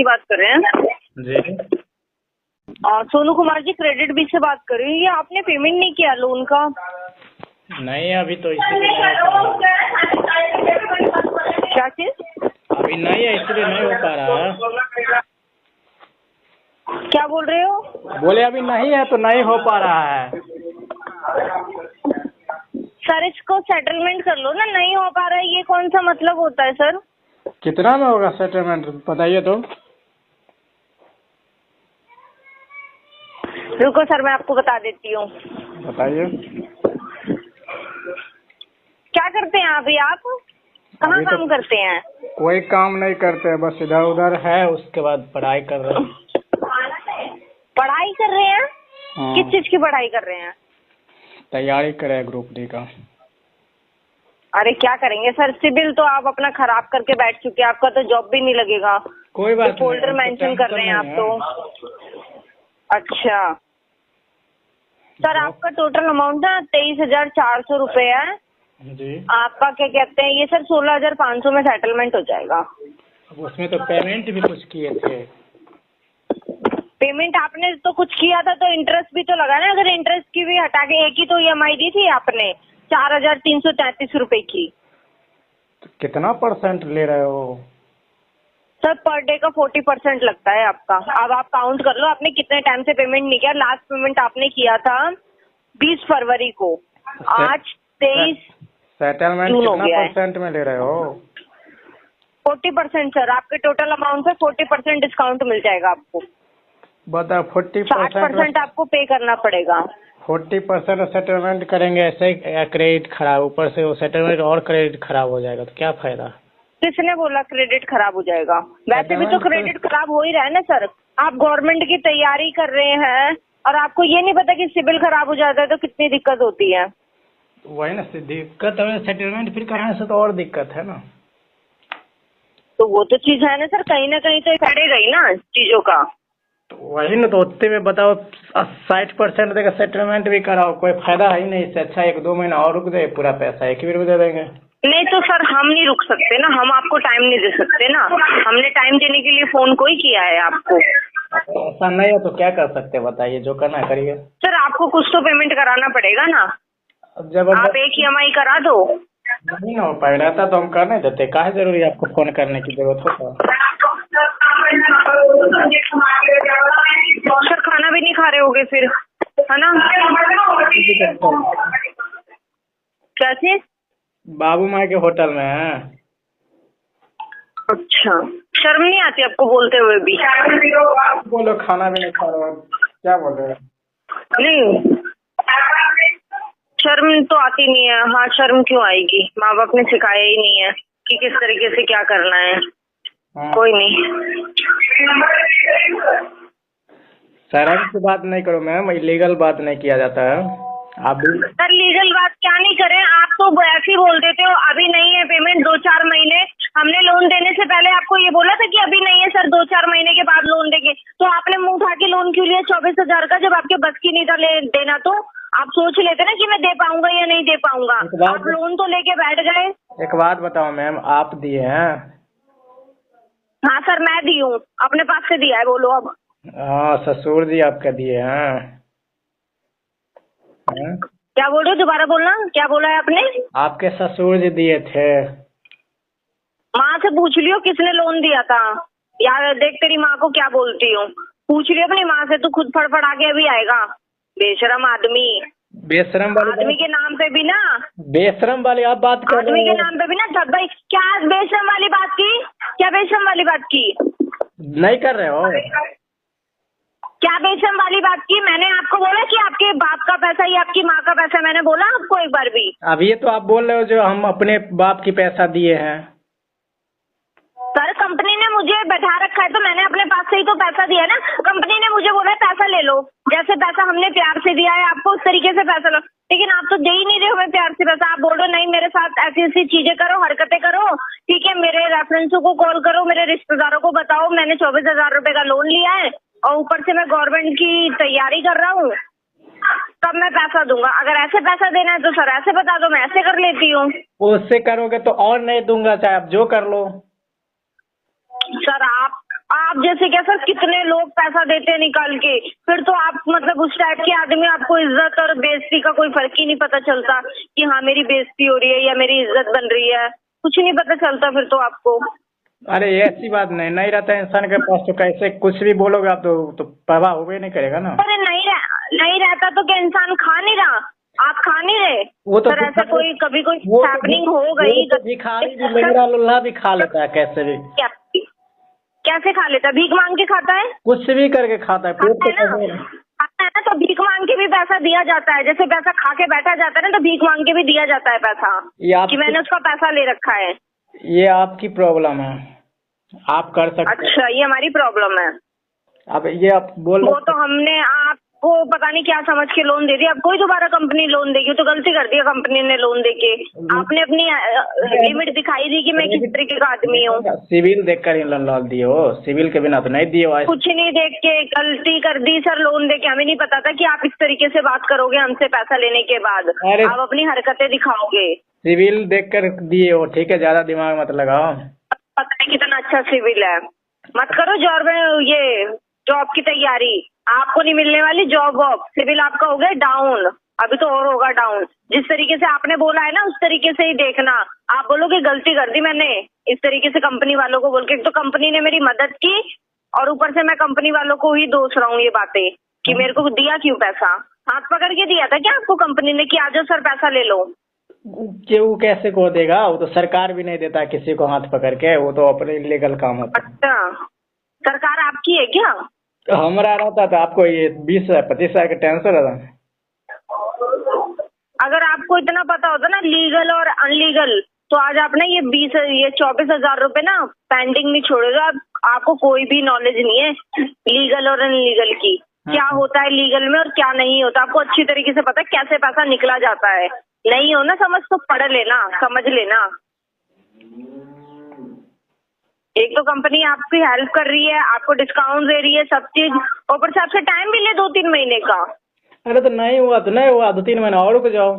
जी बात कर रहे हैं। जी सोनू कुमार जी क्रेडिट बी से बात कर रही हूँ। ये आपने पेमेंट नहीं किया लोन का? नहीं, अभी तो इसीलिए नहीं हो पा रहा। क्या चीज? अभी नहीं है, इसलिए नहीं हो पा रहा है। क्या बोल रहे हो? बोले अभी नहीं है तो नहीं हो पा रहा है। सर इसको सेटलमेंट कर लो ना। नहीं हो पा रहा है ये कौन सा मतलब होता है सर? कितना में होगा सेटलमेंट बताइए तो। रुको सर मैं आपको बता देती हूँ। बताइए। क्या करते हैं अभी आप? कहाँ अभी तो काम करते हैं? कोई काम नहीं करते, बस इधर उधर है, उसके बाद पढ़ाई कर रहे हैं। पढ़ाई कर रहे हैं? हाँ। किस चीज की पढ़ाई कर रहे हैं? तैयारी करे ग्रुप डी का। अरे क्या करेंगे सर, सिविल तो आप अपना खराब करके बैठ चुके हैं। आपका तो जॉब भी नहीं लगेगा। कोई बात नहीं, फोल्डर मेंशन कर रहे हैं आप तो। अच्छा सर आपका टोटल अमाउंट ना 23,400 रुपए है जी। आपका। क्या कहते हैं ये सर 16,500 में सेटलमेंट हो जाएगा। अब उसमें तो पेमेंट भी कुछ किए थे। पेमेंट आपने तो कुछ किया था तो इंटरेस्ट भी तो लगा ना। अगर इंटरेस्ट की भी हटा के एक ही तो EMI दी थी आपने 4,333 रुपए की। तो कितना परसेंट ले रहे हो? सर पर डे का 40% लगता है आपका। अब आप काउंट कर लो आपने कितने टाइम से पेमेंट नहीं किया। लास्ट पेमेंट आपने किया था 20 फरवरी को, आज 23 सेटलमेंट जून हो कितना गया है। परसेंट में ले रहे हो? 40% सर। आपके टोटल अमाउंट से 40% डिस्काउंट मिल जाएगा आपको। बताओ 60% 40% आपको पे करना पड़ेगा। 40% सेटलमेंट करेंगे ऐसे ही क्रेडिट खराब, ऊपर से वो सेटलमेंट और क्रेडिट खराब हो जाएगा तो क्या फायदा? किसने बोला क्रेडिट खराब हो जाएगा? वैसे भी तो सेटलमेंट क्रेडिट खराब हो ही रहा है ना सर। आप गवर्नमेंट की तैयारी कर रहे हैं और आपको ये नहीं पता कि सिविल खराब हो जाता है तो कितनी दिक्कत होती है। वही ना दिक्कत है, सेटलमेंट फिर कराने से तो और दिक्कत है ना। तो वो तो चीज है ना सर, कहीं ना कहीं तो पड़ेगा ही ना चीजों का। तो वही ना, तो उतने में बताओ 60% देगा सेटलमेंट भी कराओ, कोई फायदा है ही नहीं। इससे अच्छा 1-2 महीना और रुक जाए, पूरा पैसा एक ही बार में दे देंगे। नहीं तो सर हम नहीं रुक सकते ना, हम आपको टाइम नहीं दे सकते ना। हमने टाइम देने के लिए फोन कोई किया है आपको? ऐसा नहीं है तो क्या कर सकते हैं बताइए, जो करना है करिए। सर आपको कुछ तो पेमेंट कराना पड़ेगा ना। अब जब आप एक EMI करा दो। नहीं हो पाए रहता तो हम कर नहीं देते। काहे जरूरी आपको फोन करने की जरूरत होता? सर खाना भी नहीं खा रहे होगे फिर, है ना? क्या चीज? बाबू माँ के होटल में है। अच्छा शर्म नहीं आती आपको बोलते हुए भी? बोलो खाना भी नहीं खा रहे हो, क्या बोल रहे हो? नहीं शर्म तो आती नहीं है। हाँ शर्म क्यों आएगी, माँ बाप ने सिखाया ही नहीं है कि किस तरीके से क्या करना है। हाँ। कोई नहीं। शर्म की बात नहीं करो मैम, इलीगल बात नहीं किया जाता है। आप भी सर लीगल बात क्या नहीं करें, आप तो ऐसे ही बोल देते हो अभी नहीं है पेमेंट 2-4 महीने। हमने लोन देने से पहले आपको ये बोला था कि अभी नहीं है सर, 2-4 महीने के बाद लोन देंगे। तो आपने मुंह उठा के लोन क्यों लिया 24,000 का, जब आपके बस की नहीं था देना? तो आप सोच लेते ना कि मैं दे पाऊंगा या नहीं दे पाऊंगा। आप लोन तो लेके बैठ गए। एक बात बताओ मैम, आप दिए हैं? हाँ सर मैं दी हूँ, अपने पास से दिया है। बोलो अब। हाँ, ससुर जी आपका दिए हैं। हैं? क्या बोल रहे हो, दोबारा बोलना। क्या बोला है आपने? आपके ससुर जी दिए थे। माँ से पूछ लियो किसने लोन दिया था। यार देख तेरी माँ को क्या बोलती हूँ, पूछ लियो अपनी माँ से। तू खुद फड़फड़ा के अभी आएगा बेशरम आदमी। बेशरम वाली आदमी के नाम पे भी ना, बेशरम वाली आप बात कर आदमी रहे के हो। नाम पे भी ना जब भाई। क्या बेशरम वाली बात की? क्या बेशरम वाली बात की? नहीं कर रहे हो? क्या बेशरम वाली बात की? मैंने आपको बोला कि आपके बाप का पैसा या आपकी माँ का पैसा? मैंने बोला आपको एक बार भी? अब ये तो आप बोल रहे हो जो हम अपने बाप की पैसा दिए हैं। सर कंपनी ने मुझे बैठा रखा है तो मैंने अपने पास से ही तो पैसा दिया ना। कंपनी ने मुझे बोला पैसा ले लो, जैसे पैसा हमने प्यार से दिया है आपको उस तरीके से पैसा लो। लेकिन आप तो दे ही नहीं रहे हो हमें प्यार से पैसा। आप बोल रहे हो नहीं मेरे साथ ऐसी ऐसी चीजें करो, हरकतें करो, ठीक है मेरे रेफरेंसों को कॉल करो, मेरे रिश्तेदारों को बताओ मैंने 24,000 रुपए का लोन लिया है और ऊपर से मैं गवर्नमेंट की तैयारी कर रहा हूँ, तब मैं पैसा दूंगा। अगर ऐसे पैसा देना है तो सर ऐसे बता दो, मैं ऐसे कर लेती हूँ। उससे करोगे तो और नहीं दूंगा, चाहे आप जो कर लो। सर आप आप जैसे क्या सर कितने लोग पैसा देते हैं निकाल के, फिर तो आप मतलब उस टाइप के आदमी, आपको इज्जत और बेइज्जती का कोई फर्क ही नहीं पता चलता कि हाँ मेरी बेइज्जती हो रही है या मेरी इज्जत बन रही है, कुछ नहीं पता चलता फिर तो आपको। अरे ऐसी बात नहीं रहता इंसान के पास तो कैसे कुछ भी बोलोगे आप तो परवाह होबे नहीं करेगा ना। अरे नहीं रहता तो क्या इंसान खा नहीं रहा? आप खा नहीं रहे? वो तो सर ऐसा कोई कभी कोई वो हैपनिंग हो गई? भिखारी भी लंगड़ा लुल्हा भी खा लेता है कैसे भी। कैसे खा लेता है? भीख मांग के खाता है? कुछ भी करके खाता है, पेट खाता है ना, खाता है ना, तो भीख मांग के भी पैसा दिया जाता है। जैसे पैसा खा के बैठा जाता है ना, तो भीख मांग के भी दिया जाता है पैसा, कि मैंने उसका पैसा ले रखा है। ये आपकी प्रॉब्लम है, आप कर सकते। अच्छा, ये हमारी प्रॉब्लम है। अब ये आप बोल, वो तो हमने आपको पता नहीं क्या समझ के लोन दे दिया। अब कोई दोबारा कंपनी लोन देगी तो गलती कर दिया कंपनी ने लोन देके। आपने अपनी लिमिट दिखाई दी कि मैं किस तरीके का आदमी हूँ। सिविल देख कर ही लोन दिए हो, सिविल के बिना तो नहीं दिए हो। कुछ नहीं देख के गलती कर दी सर लोन देके। हमें नहीं पता था कि आप इस तरीके से बात करोगे हमसे पैसा लेने के बाद। आप अपनी हरकतें दिखाओगे। सिविल देख कर दिए हो, ठीक है, ज्यादा दिमाग मत लगाओ। पता है कितना अच्छा सिविल है। मत करो जॉब की तैयारी, आपको नहीं मिलने वाली जॉब वॉब। सिविल आपका हो गया डाउन, अभी तो और होगा डाउन। जिस तरीके से आपने बोला है ना उस तरीके से ही देखना। आप बोलोगे गलती कर दी मैंने इस तरीके से कंपनी वालों को बोल के। तो कंपनी ने मेरी मदद की और ऊपर से मैं कंपनी वालों को ही दोष रहा हूँ ये बातें कि मेरे को दिया क्यों पैसा। हाथ पकड़ के दिया था क्या आपको कंपनी ने कि आ जाओ सर पैसा ले लो? क्यों कैसे को देगा? वो तो सरकार भी नहीं देता किसी को हाथ पकड़ के, वो तो अपने इलीगल काम होता है। अच्छा, सरकार आपकी है क्या? तो हमारा रहता था, आपको ये 20-25 का टेंशन रहता। अगर आपको इतना पता होता ना लीगल और अनलीगल, तो आज आप ना ये 24,000 रुपए ना पेंडिंग नहीं छोड़ेगा। आपको कोई भी नॉलेज नहीं है लीगल और अनलीगल की, क्या होता है लीगल में और क्या नहीं होता। आपको अच्छी तरीके से पता है कैसे पैसा निकला जाता है। नहीं हो ना समझ तो पढ़ लेना, समझ लेना। एक तो कंपनी आपकी हेल्प कर रही है, आपको डिस्काउंट दे रही है, सब चीज, ऊपर से आपसे टाइम भी ले 2-3 महीने का। अरे तो नहीं हुआ 2-3 महीना और रुक जाओ।